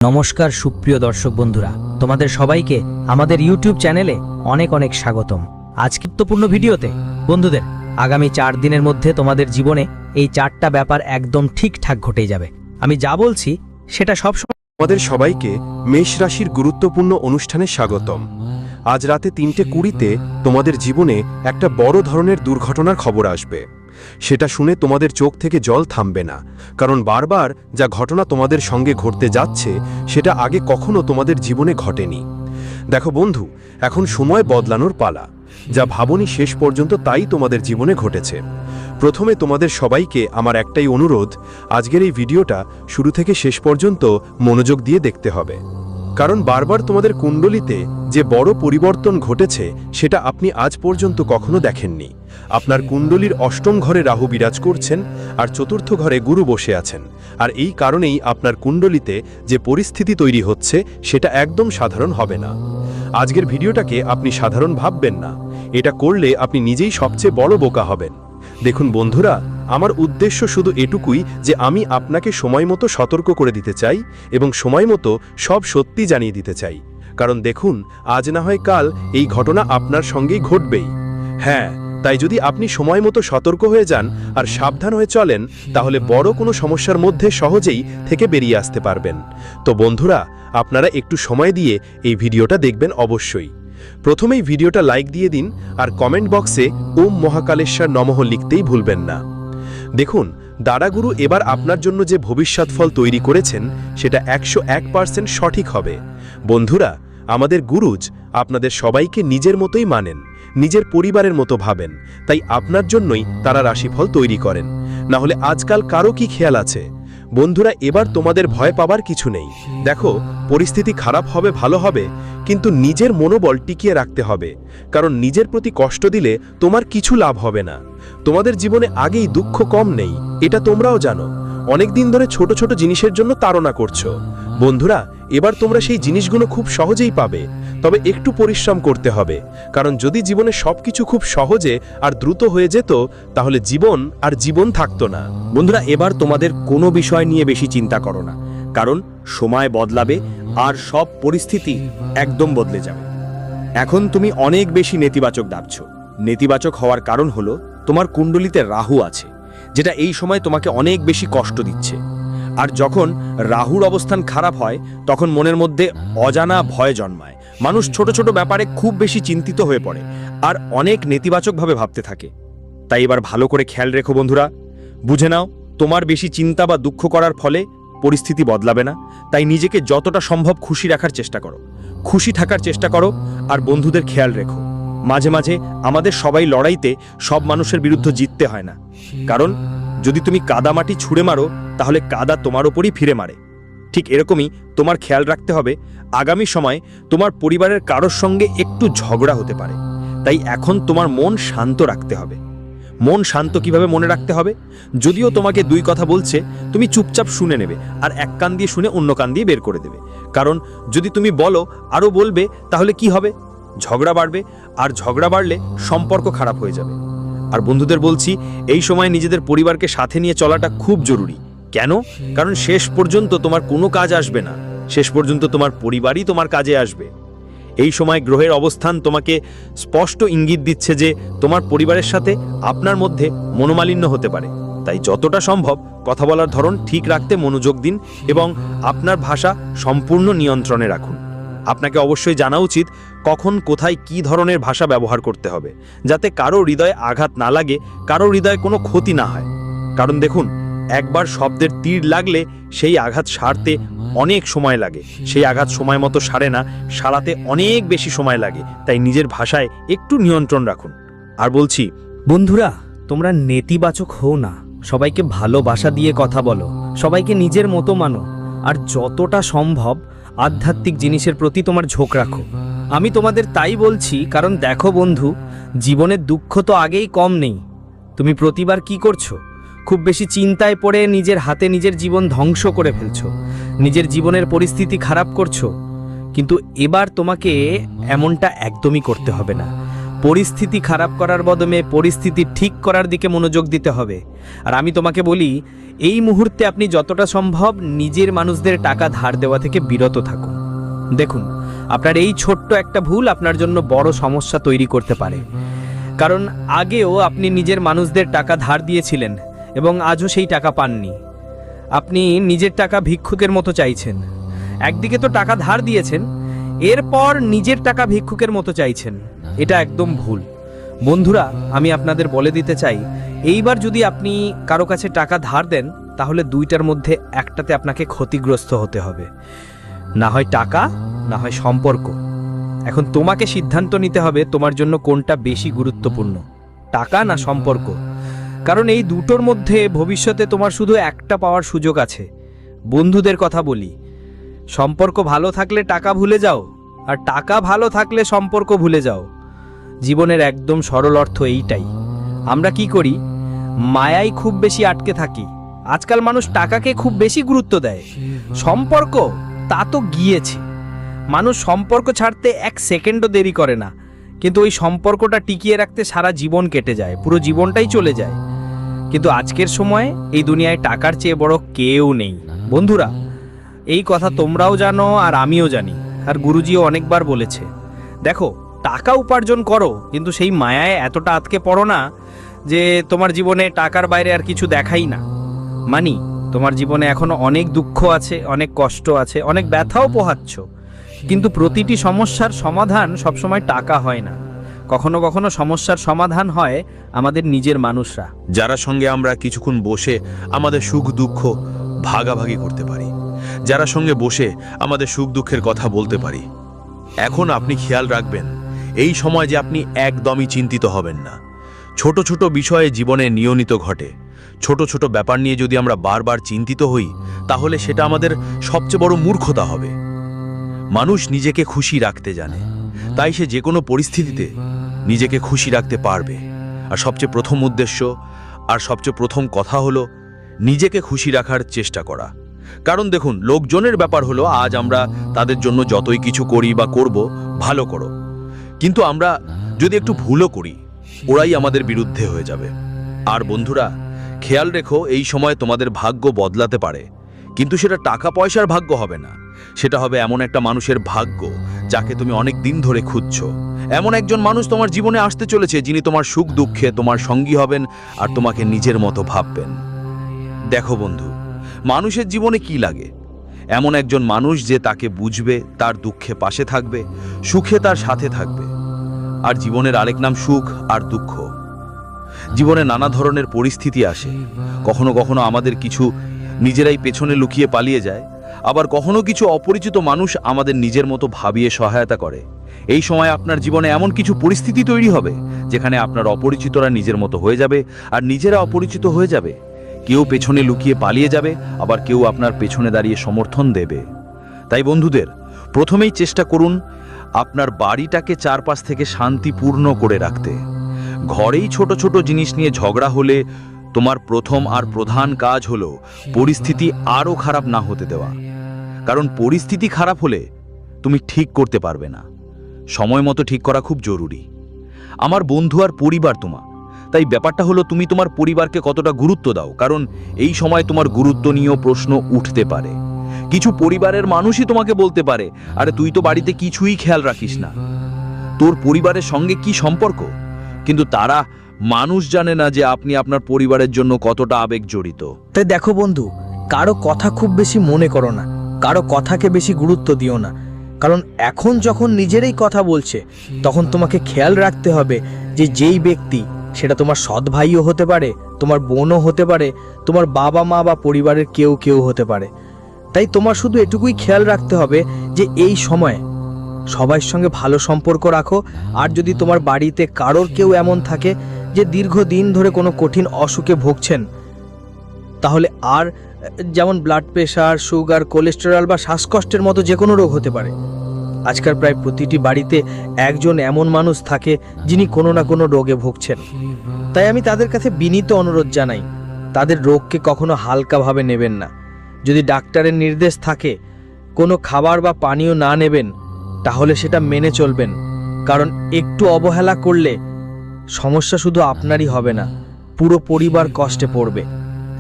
নমস্কার সুপ্রিয় দর্শক বন্ধুরা, তোমাদের সবাইকে আমাদের ইউটিউব চ্যানেলে অনেক অনেক স্বাগতম। আজকের গুরুত্বপূর্ণ ভিডিওতে বন্ধুদের আগামী 4 দিনের মধ্যে তোমাদের জীবনে এই 4টা ব্যাপার একদম ঠিকঠাক ঘটে যাবে। আমি যা বলছি সেটা সবসময় আমাদের সবাইকে মেষ রাশির গুরুত্বপূর্ণ অনুষ্ঠানে স্বাগতম। আজ রাতে 3:20-তে তোমাদের জীবনে একটা বড় ধরনের দুর্ঘটনার খবর আসবে। সেটা শুনে তোমাদের চোখ থেকে জল থামবে না, কারণ বারবার যা ঘটনা তোমাদের সঙ্গে ঘটতে যাচ্ছে সেটা আগে কখনো তোমাদের জীবনে ঘটেনি। দেখো বন্ধু, এখন সময় বদলানোর পালা। যা ভাবনি শেষ পর্যন্ত তাই তোমাদের জীবনে ঘটেছে। প্রথমে তোমাদের সবাইকে আমার একটাই অনুরোধ, আজকের এই ভিডিওটা শুরু থেকে শেষ পর্যন্ত মনোযোগ দিয়ে দেখতে হবে, কারণ বারবার তোমাদের কুণ্ডলিতে যে বড় পরিবর্তন ঘটেছে সেটা আপনি আজ পর্যন্ত কখনো দেখেননি। আপনার কুণ্ডলীর অষ্টম ঘরে রাহু বিরাজ করছেন আর চতুর্থ ঘরে গুরু বসে আছেন, আর এই কারণেই আপনার কুণ্ডলিতে যে পরিস্থিতি তৈরি হচ্ছে সেটা একদম সাধারণ হবে না। আজকের ভিডিওটাকে আপনি সাধারণ ভাববেন না, এটা করলে আপনি নিজেই সবচেয়ে বড় বোকা হবেন। দেখুন বন্ধুরা, আমার উদ্দেশ্য শুধু এটুকুই যে আমি আপনাকে সময় মতো সতর্ক করে দিতে চাই এবং সময় মতো সব সত্যি জানিয়ে দিতে চাই, কারণ দেখুন, আজ না হয় কাল এই ঘটনা আপনার সঙ্গেই ঘটবেই। হ্যাঁ, তাই যদি আপনি সময় মতো সতর্ক হয়ে যান আর সাবধান হয়ে চলেন, তাহলে বড় কোনো সমস্যার মধ্যে সহজেই থেকে বেরিয়ে আসতে পারবেন। তো বন্ধুরা, আপনারা একটু সময় দিয়ে এই ভিডিওটা দেখবেন অবশ্যই। প্রথমেই ভিডিওটা লাইক দিয়ে দিন আর কমেন্ট বক্সে ওম মহাকালেশ্বর নমঃ লিখতেই ভুলবেন না। দেখুন, দাদাগুরু এবার আপনার জন্য যে ভবিষ্যৎ ফল তৈরি করেছেন সেটা 101% সঠিক হবে। বন্ধুরা, আমাদের গুরুজ আপনাদের সবাইকে নিজের মতোই মানেন, নিজের পরিবারের মতো ভাবেন, তাই আপনার জন্যই তারা রাশিফল তৈরি করেন। না হলে আজকাল কারো কি খেয়াল আছে? বন্ধুরা, এবার তোমাদের ভয় পাবার কিছু নেই। দেখো, পরিস্থিতি খারাপ হবে, ভালো হবে, কিন্তু নিজের মনোবল টিকিয়ে রাখতে হবে, কারণ নিজের প্রতি কষ্ট দিলে তোমার কিছু লাভ হবে না। তোমাদের জীবনে আগেই দুঃখ কম নেই, এটা তোমরাও জানো। অনেক দিন ধরে ছোট ছোট জিনিসের জন্য তাড়না করছো। বন্ধুরা, এবার তোমরা সেই জিনিসগুলো খুব সহজেই পাবে, তবে একটু পরিশ্রম করতে হবে, কারণ যদি জীবনে সবকিছু খুব সহজে আর দ্রুত হয়ে যেত তাহলে জীবন থাকতো না। বন্ধুরা, এবার তোমাদের কোনো বিষয় নিয়ে বেশি চিন্তা করো না, কারণ সময় বদলাবে আর সব পরিস্থিতি একদম বদলে যাবে। এখন তুমি অনেক বেশি নেতিবাচক ভাবছো। নেতিবাচক হওয়ার কারণ হলো তোমার কুণ্ডলিতে রাহু আছে, যেটা এই সময় তোমাকে অনেক বেশি কষ্ট দিচ্ছে। আর যখন রাহুর অবস্থান খারাপ হয় তখন মনের মধ্যে অজানা ভয় জন্মায়। মানুষ ছোট ছোট ব্যাপারে খুব বেশি চিন্তিত হয়ে পড়ে আর অনেক নেতিবাচকভাবে ভাবতে থাকে। তাই এবার ভালো করে খেয়াল রেখো বন্ধুরা, বুঝে নাও তোমার বেশি চিন্তা বা দুঃখ করার ফলে পরিস্থিতি বদলাবে না। তাই নিজেকে যতটা সম্ভব খুশি রাখার চেষ্টা করো, খুশি থাকার চেষ্টা করো। আর বন্ধুদের খেয়াল রেখো, মাঝে মাঝে আমাদের সবাই লড়াইতে সব মানুষের বিরুদ্ধে জিততে হয় না, কারণ যদি তুমি কাদামাটি ছুঁড়ে মারো তাহলে কাদা তোমার ওপরই ফিরে মারে। ঠিক এরকমই তোমার খেয়াল রাখতে হবে, আগামী সময় তোমার পরিবারের কারোর সঙ্গে একটু ঝগড়া হতে পারে। তাই এখন তোমার মন শান্ত রাখতে হবে। মন শান্ত কিভাবে মনে রাখতে হবে? যদিও তোমাকে 2 কথা বলছে, তুমি চুপচাপ শুনে নেবে আর এক কান দিয়ে শুনে অন্য কান দিয়ে বের করে দেবে, কারণ যদি তুমি বলো আরও বলবে তাহলে কি হবে? ঝগড়া বাড়বে, আর ঝগড়া বাড়লে সম্পর্ক খারাপ হয়ে যাবে। আর বন্ধুদের বলছি, এই সময় নিজেদের পরিবারকে সাথে নিয়ে চলাটা খুব জরুরি। কেন? কারণ শেষ পর্যন্ত তোমার কোনো কাজ আসবে না, শেষ পর্যন্ত তোমার পরিবারই তোমার কাজে আসবে। এই সময় গ্রহের অবস্থান তোমাকে স্পষ্ট ইঙ্গিত দিচ্ছে যে তোমার পরিবারের সাথে আপনার মধ্যে মনোমালিন্য হতে পারে। তাই যতটা সম্ভব কথা বলার ধরন ঠিক রাখতে মনোযোগ দিন এবং আপনার ভাষা সম্পূর্ণ নিয়ন্ত্রণে রাখুন। আপনাকে অবশ্যই জানা উচিত কখন কোথায় কি ধরনের ভাষা ব্যবহার করতে হবে, যাতে কারো হৃদয়ে আঘাত না লাগে, কারো হৃদয়ে কোনো ক্ষতি না হয়। কারণ দেখুন, একবার শব্দের তীর লাগলে সেই আঘাত সারতে অনেক সময় লাগে, সেই আঘাত সময় মতো সারে না, সারাতে অনেক বেশি সময় লাগে। তাই নিজের ভাষায় একটু নিয়ন্ত্রণ রাখুন। আর বলছি বন্ধুরা, তোমরা নেতিবাচক হও না, সবাইকে ভালোবাসা দিয়ে কথা বলো, সবাইকে নিজের মতো মানো, আর যতটা সম্ভব আধ্যাত্মিক জিনিসের প্রতি তোমার ঝোঁক রাখো। আমি তোমাদের তাই বলছি, কারণ দেখো বন্ধু, জীবনের দুঃখ তো আগেই কম নেই। তুমি প্রতিবার কি করছো? খুব বেশি চিন্তায় পড়ে নিজের হাতে নিজের জীবন ধ্বংস করে ফেলছো, নিজের জীবনের পরিস্থিতি খারাপ করছো। কিন্তু এবার তোমাকে এমনটা একদমই করতে হবে না। পরিস্থিতি খারাপ করার বদলে পরিস্থিতি ঠিক করার দিকে মনোযোগ দিতে হবে। আর আমি তোমাকে বলি, এই মুহূর্তে আপনি যতটা সম্ভব নিজের মানুষদের টাকা ধার দেওয়া থেকে বিরত থাকুন। দেখুন, আপনার এই ছোট্ট একটা ভুল আপনার জন্য বড় সমস্যা তৈরি করতে পারে। কারণ আগেও আপনি নিজের মানুষদের টাকা ধার দিয়েছিলেন এবং আজও সেই টাকা পাননি। আপনি নিজের টাকা ভিক্ষুকের মতো চাইছেন। একদিকে তো টাকা ধার দিয়েছেন, এরপর নিজের টাকা ভিক্ষুকের মতো চাইছেন। এটা একদম ভুল। বন্ধুরা, আমি আপনাদের বলে দিতে চাই, এইবার যদি আপনি কারো কাছে টাকা ধার দেন, তাহলে দুইটার মধ্যে একটাতে আপনাকে ক্ষতিগ্রস্ত হতে হবে। না হয় টাকা, না হয় সম্পর্ক। এখন তোমাকে সিদ্ধান্ত নিতে হবে তোমার জন্য কোনটা বেশি গুরুত্বপূর্ণ, টাকা না সম্পর্ক। কারণ এই দুটোর মধ্যে ভবিষ্যতে তোমার শুধু একটা পাওয়ার সুযোগ আছে। বন্ধুদের কথা বলি, সম্পর্ক ভালো থাকলে টাকা ভুলে যাও, আর টাকা ভালো থাকলে সম্পর্ক ভুলে যাও। জীবনের একদম সরল অর্থ এইটাই। আমরা কি করি? মায়ায় খুব বেশি আটকে থাকি। আজকাল মানুষ টাকাকে খুব বেশি গুরুত্ব দেয়। সম্পর্ক তা তো গিয়েছে। মানুষ সম্পর্ক ছাড়তে এক সেকেন্ডও দেরি করে না, কিন্তু ওই সম্পর্কটা টিকিয়ে রাখতে সারা জীবন কেটে যায়, পুরো জীবনটাই চলে যায়। কিন্তু আজকের সময়ে এই দুনিয়ায় টাকার চেয়ে বড় কেউ নেই। বন্ধুরা, এই কথা তোমরাও জানো আর আমিও জানি, আর গুরুজিও অনেকবার বলেছে। দেখো, টাকা উপার্জন করো, কিন্তু সেই মায়ায় এতটা আটকে পড়ো না যে তোমার জীবনে টাকার বাইরে আর কিছু দেখাই না। মানি, তোমার জীবনে এখনো অনেক দুঃখ আছে, অনেক কষ্ট আছে, অনেক ব্যথাও পোহাচ্ছ, কিন্তু প্রতিটি সমস্যার সমাধান সবসময় টাকা হয় না। কখনো কখনো সমস্যার সমাধান হয় আমাদের নিজের মানুষরা, যারা সঙ্গে আমরা কিছুক্ষণ বসে আমাদের সুখ দুঃখ ভাগাভাগি করতে পারি, যারা সঙ্গে বসে আমাদের সুখ দুঃখের কথা বলতে পারি। এখন আপনি খেয়াল রাখবেন, এই সময় যে আপনি একদমই চিন্তিত হবেন না। ছোট ছোট বিষয়ে জীবনে নিয়মিত ঘটে। ছোট ছোট ব্যাপার নিয়ে যদি আমরা বারবার চিন্তিত হই, তাহলে সেটা আমাদের সবচেয়ে বড় মূর্খতা হবে। মানুষ নিজেকে খুশি রাখতে জানে, তাই সে যে কোনো পরিস্থিতিতে নিজেকে খুশি রাখতে পারবে। আর সবচেয়ে প্রথম উদ্দেশ্য আর সবচেয়ে প্রথম কথা হলো নিজেকে খুশি রাখার চেষ্টা করা। কারণ দেখুন, লোকজনের ব্যাপার হলো আজ আমরা তাদের জন্য যতই কিছু করি বা করব, ভালো করো, কিন্তু আমরা যদি একটু ভুলও করি, ওরাই আমাদের বিরুদ্ধে হয়ে যাবে। আর বন্ধুরা, খেয়াল রেখো, এই সময় তোমাদের ভাগ্য বদলাতে পারে, কিন্তু সেটা টাকা পয়সার ভাগ্য হবে না। সেটা হবে এমন একটা মানুষের ভাগ্য যাকে তুমি অনেক দিন ধরে খুঁজছো। এমন একজন মানুষ তোমার জীবনে আসতে চলেছে, যিনি তোমার সুখ দুঃখে তোমার সঙ্গী হবেন আর তোমাকে নিজের মতো ভাববেন। দেখো বন্ধু, মানুষের জীবনে কি লাগে? এমন একজন মানুষ যে তাকে বুঝবে, তার দুঃখে পাশে থাকবে, সুখে তার সাথে থাকবে। আর জীবনের আরেক নাম সুখ আর দুঃখ। জীবনে নানা ধরনের পরিস্থিতি আসে। কখনো কখনো আমাদের কিছু নিজেরাই পেছনে লুকিয়ে পালিয়ে যায়, আবার কখনো কিছু অপরিচিত মানুষ আমাদের নিজের মতো ভাবিয়ে সহায়তা করে। এই সময় আপনার জীবনে এমন কিছু পরিস্থিতি তৈরি হবে যেখানে আপনার অপরিচিতরা নিজের মতো হয়ে যাবে আর নিজেরা অপরিচিত হয়ে যাবে। কেউ পেছনে লুকিয়ে পালিয়ে যাবে, আবার কেউ আপনার পেছনে দাঁড়িয়ে সমর্থন দেবে। তাই বন্ধুদের, প্রথমেই চেষ্টা করুন আপনার বাড়িটাকে চারপাশ থেকে শান্তিপূর্ণ করে রাখতে। ঘরেই ছোট ছোট জিনিস নিয়ে ঝগড়া হলে তোমার প্রথম আর প্রধান কাজ হলো পরিস্থিতি আরও খারাপ না হতে দেওয়া। কারণ পরিস্থিতি খারাপ হলে তুমি ঠিক করতে পারবে না। সময় মতো ঠিক করা খুব জরুরি। আমার বন্ধু আর পরিবার তোমার, তাই ব্যাপারটা হলো তুমি তোমার পরিবারকে কতটা গুরুত্ব দাও। কারণ এই সময় তোমার গুরুত্ব নিয়েও প্রশ্ন উঠতে পারে। কিছু পরিবারের মানুষই তোমাকে বলতে পারে, আরে তুই তো বাড়িতে কিছুই খেয়াল রাখিস না, তোর পরিবারের সঙ্গে কি সম্পর্ক? কিন্তু তারা মানুষ জানে না যে আপনি আপনার পরিবারের জন্য কতটা আবেগ জড়িত। তাই দেখো বন্ধু, কারো কথা খুব বেশি মনে করো না, কারো কথাকে বেশি গুরুত্ব দিও না। কারণ এখন যখন নিজেরই কথা বলছে, তখন তোমাকে খেয়াল রাখতে হবে যে যেই ব্যক্তি, সেটা তোমার সৎ ভাইও হতে পারে, তোমার বোনও হতে পারে, তোমার বাবা মা বা পরিবারের কেউ কেউ হতে পারে। তাই তোমার শুধু এটুকুই খেয়াল রাখতে হবে যে এই সময়ে সবার সঙ্গে ভালো সম্পর্ক রাখো। আর যদি তোমার বাড়িতে কারোর কেউ এমন থাকে যে দীর্ঘদিন ধরে কোনো কঠিন অসুখে ভুগছেন, তাহলে আর যেমন ব্লাড প্রেশার, সুগার, কোলেস্টেরল বা শ্বাসকষ্টের মতো যে কোনো রোগ হতে পারে। আজকাল প্রায় প্রতিটি বাড়িতে একজন এমন মানুষ থাকে যিনি কোনো না কোনো রোগে ভুগছেন। তাই আমি তাদের কাছে বিনীত অনুরোধ জানাই, তাদের রোগকে কখনো হালকাভাবে নেবেন না। যদি ডাক্তারের নির্দেশ থাকে কোনো খাবার বা পানীয় না নেবেন, তাহলে সেটা মেনে চলবেন। কারণ একটু অবহেলা করলে সমস্যা শুধু আপনারই হবে না, পুরো পরিবার কষ্টে পড়বে।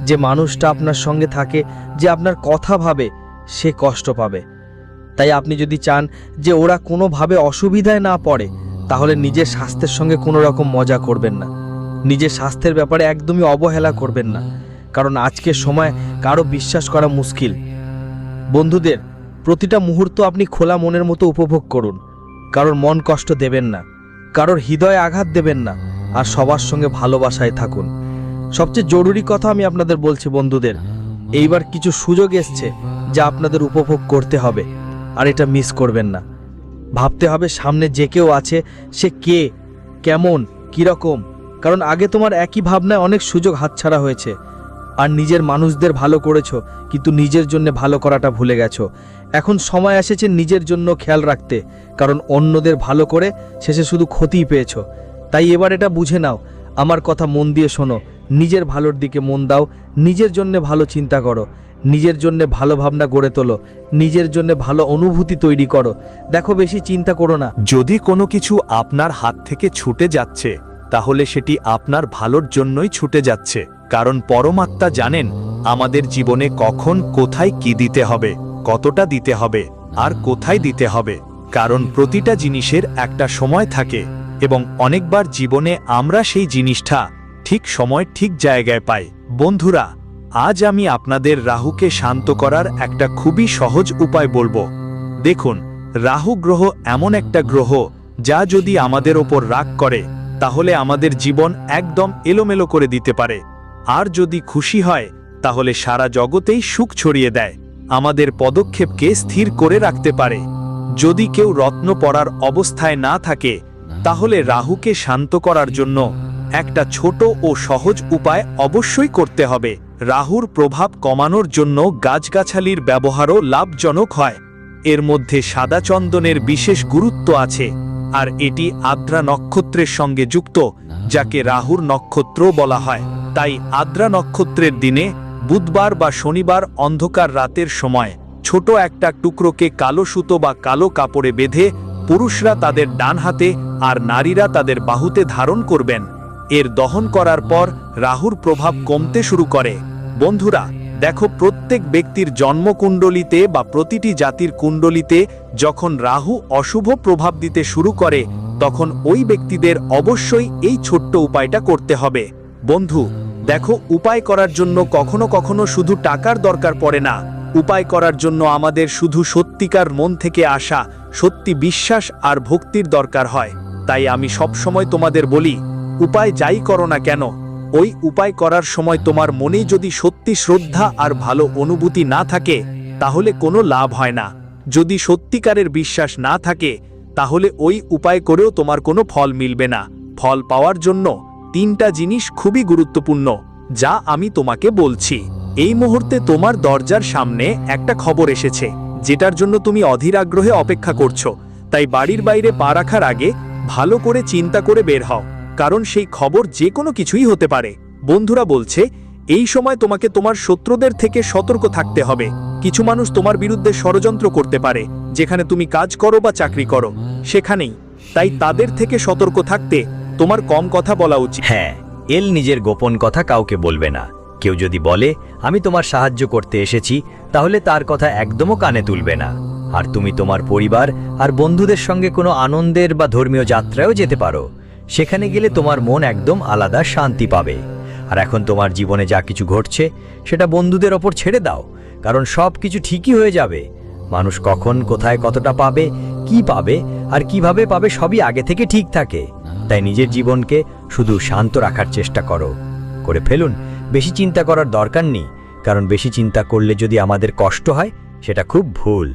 যে মানুষটা আপনার সঙ্গে থাকে, যে আপনার কথা ভাবে, সে কষ্ট পাবে। তাই আপনি যদি চান যে ওরা কোনোভাবে অসুবিধায় না পড়ে, তাহলে নিজের স্বাস্থ্যের সঙ্গে কোনো রকম মজা করবেন না, নিজের স্বাস্থ্যের ব্যাপারে একদমই অবহেলা করবেন না, কারণ আজকের সময় কারো বিশ্বাস করা মুশকিল। বন্ধুদের প্রতিটা মুহূর্ত আপনি খোলা মনের মতো উপভোগ করুন, কারোর মন কষ্ট দেবেন না, কারোর হৃদয়ে আঘাত দেবেন না, আর সবার সঙ্গে ভালোবাসায় থাকুন। সবচেয়ে জরুরি কথা আমি আপনাদের বলছি বন্ধুদের, এইবার কিছু সুযোগ এসছে যা আপনাদের উপভোগ করতে হবে, আর এটা মিস করবেন না। ভাবতে হবে সামনে যে কেউ আছে সে কে, কেমন, কীরকম, কারণ আগে তোমার একই ভাবনায় অনেক সুযোগ হাতছাড়া হয়েছে। আর নিজের মানুষদের ভালো করেছো, কিন্তু নিজের জন্য ভালো করাটা ভুলে গেছো। এখন সময় এসেছে নিজের জন্য খেয়াল রাখতে, কারণ অন্যদের ভালো করে শেষে শুধু ক্ষতিই পেয়েছো। তাই এবার এটা বুঝে নাও, আমার কথা মন দিয়ে শোনো, নিজের ভালোর দিকে মন দাও, নিজের জন্য ভালো চিন্তা করো, নিজের জন্য ভালো ভাবনা গড়ে তোলো, নিজের জন্য ভালো অনুভূতি তৈরি করো। দেখো, বেশি চিন্তা করো না। যদি কোনো কিছু আপনার হাত থেকে ছুটে যাচ্ছে, তাহলে সেটি আপনার ভালোর জন্যই ছুটে যাচ্ছে, কারণ পরমাত্মা জানেন আমাদের জীবনে কখন কোথায় কি দিতে হবে, কতটা দিতে হবে, আর কোথায় দিতে হবে। কারণ প্রতিটা জিনিসের একটা সময় থাকে, এবং অনেকবার জীবনে আমরা সেই জিনিসটা ঠিক সময় ঠিক জায়গায় পাই। বন্ধুরা, আজ আমি আপনাদের রাহুকে শান্ত করার একটা খুবই সহজ উপায় বলবো। দেখুন, রাহু গ্রহ এমন একটা গ্রহ যা যদি আমাদের ওপর রাগ করে, তাহলে আমাদের জীবন একদম এলোমেলো করে দিতে পারে, আর যদি খুশি হয় তাহলে সারা জগতেই সুখ ছড়িয়ে দেয়, আমাদের পদক্ষেপকে স্থির করে রাখতে পারে। যদি কেউ রত্ন পড়ার অবস্থায় না থাকে, তাহলে রাহুকে শান্ত করার জন্য একটা ছোট ও সহজ উপায় অবশ্যই করতে হবে। রাহুর প্রভাব কমানোর জন্য গাছগাছালির ব্যবহারও লাভজনক হয়। এর মধ্যে সাদা চন্দনের বিশেষ গুরুত্ব আছে, আর এটি আদ্রা নক্ষত্রের সঙ্গে যুক্ত, যাকে রাহুর নক্ষত্র বলা হয়। তাই আদ্রা নক্ষত্রের দিনে বুধবার বা শনিবার অন্ধকার রাতের সময় ছোট একটা টুকরোকে কালো সুতো বা কালো কাপড়ে বেঁধে পুরুষরা তাদের ডান হাতে আর নারীরা তাদের বাহুতে ধারণ করবেন। এর দহন করার পর রাহুর প্রভাব কমতে শুরু করে। বন্ধুরা দেখো, প্রত্যেক ব্যক্তির জন্মকুণ্ডলিতে বা প্রতিটি জাতির কুণ্ডলিতে যখন রাহু অশুভ প্রভাব দিতে শুরু করে, তখন ওই ব্যক্তিদের অবশ্যই এই ছোট্ট উপায়টা করতে হবে। বন্ধু দেখো, উপায় করার জন্য কখনো কখনো শুধু টাকার দরকার পড়ে না, উপায় করার জন্য আমাদের শুধু সত্যিকার মন থেকে আসা সত্যি বিশ্বাস আর ভক্তির দরকার হয়। তাই আমি সব সময় তোমাদের বলি, উপায় যাই করো না কেন, ওই উপায় করার সময় তোমার মনে যদি সত্যি শ্রদ্ধা আর ভালো অনুভূতি না থাকে, তাহলে কোনো লাভ হয় না। যদি সত্যিকারের বিশ্বাস না থাকে, তাহলে ওই উপায় করেও তোমার কোনো ফল মিলবে না। ফল পাওয়ার জন্য তিনটা জিনিস খুবই গুরুত্বপূর্ণ, যা আমি তোমাকে বলছি। এই মুহূর্তে তোমার দরজার সামনে একটা খবর এসেছে, যেটার জন্য তুমি অধীর আগ্রহে অপেক্ষা করছো। তাই বাড়ির বাইরে পা রাখার আগে ভালো করে চিন্তা করে বের হও, কারণ সেই খবর যে কোনো কিছুই হতে পারে। বন্ধুরা বলছে, এই সময় তোমাকে তোমার শত্রুদের থেকে সতর্ক থাকতে হবে। কিছু মানুষ তোমার বিরুদ্ধে ষড়যন্ত্র করতে পারে, যেখানে তুমি কাজ করো বা চাকরি করো সেখানেই। তাই তাদের থেকে সতর্ক থাকতে তোমার কম কথা বলা উচিত। হ্যাঁ, এল নিজের গোপন কথা কাউকে বলবে না। কেউ যদি বলে আমি তোমার সাহায্য করতে এসেছি, তাহলে তার কথা একদমও কানে তুলবে না। আর তুমি তোমার পরিবার আর বন্ধুদের সঙ্গে কোনো আনন্দের বা ধর্মীয় যাত্রায়ও যেতে পারো। সেখানে গেলে তোমার মন একদম আলাদা শান্তি পাবে। আর এখন তোমার জীবনে যা কিছু ঘটছে সেটা বন্ধুদের ওপর ছেড়ে দাও, কারণ সব কিছু ঠিকই হয়ে যাবে। মানুষ কখন কোথায় কতটা পাবে, কি পাবে আর কিভাবে পাবে সবই আগে থেকে ঠিক থাকে। তাই নিজের জীবনকে শুধু শান্ত রাখার চেষ্টা করে ফেলুন। বেশি চিন্তা করার দরকার নেই, কারণ বেশি চিন্তা করলে যদি আমাদের কষ্ট হয়, সেটা খুব ভুল।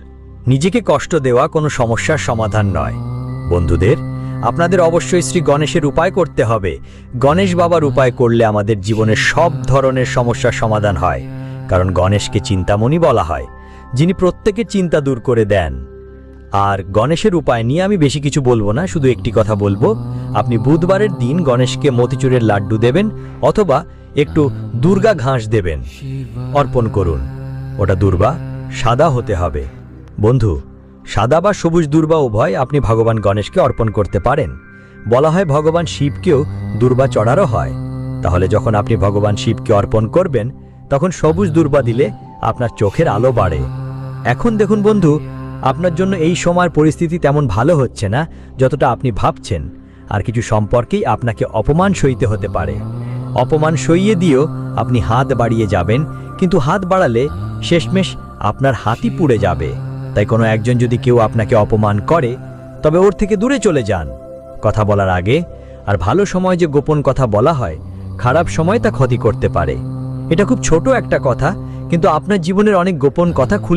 নিজেকে কষ্ট দেওয়া কোনো সমস্যার সমাধান নয়। বন্ধুদের, আপনাদের অবশ্যই শ্রী গণেশের উপায় করতে হবে। গণেশ বাবার উপায় করলে আমাদের জীবনের সব ধরনের সমস্যার সমাধান হয়, কারণ গণেশকে চিন্তামণি বলা হয়, যিনি প্রত্যেকের চিন্তা দূর করে দেন। আর গণেশের উপায় নিয়ে আমি বেশি কিছু বলবো না, শুধু একটি কথা বলবো, আপনি বুধবারের দিন গণেশকে মতিচুরের লাড্ডু দেবেন, অথবা একটু দুর্গা ঘাস দেবেন, অর্পণ করুন। ওটা দুর্বা সাদা হতে হবে। বন্ধু, সাদা বা সবুজ দুর্বা উভয় আপনি ভগবান গণেশকে অর্পণ করতে পারেন। বলা হয় ভগবান শিবকেও দুর্বা চড়ারও হয়। তাহলে যখন আপনি ভগবান শিবকে অর্পণ করবেন তখন সবুজ দুর্বা দিলে আপনার চোখের আলো বাড়ে। এখন দেখুন বন্ধু, আপনার জন্য এই সময়ের পরিস্থিতি তেমন ভালো হচ্ছে না যতটা আপনি ভাবছেন, আর কিছু সম্পর্কেই আপনাকে অপমান সইতে হতে পারে। অপমান সইয়ে দিয়েও আপনি হাত বাড়িয়ে যাবেন, কিন্তু হাত বাড়ালে শেষমেশ আপনার হাতই পুড়ে যাবে। তাই কোনো একজন যদি কেউ আপনাকে অপমান করে তবে ওর থেকে দূরে চলে যান কথা বলার আগে। আর ভালো সময় যে গোপন কথা বলা হয়, খারাপ সময় তা ক্ষতি করতে পারে। এটা খুব ছোট একটা কথা, কিন্তু আপনার জীবনের অনেক গোপন কথা খুলে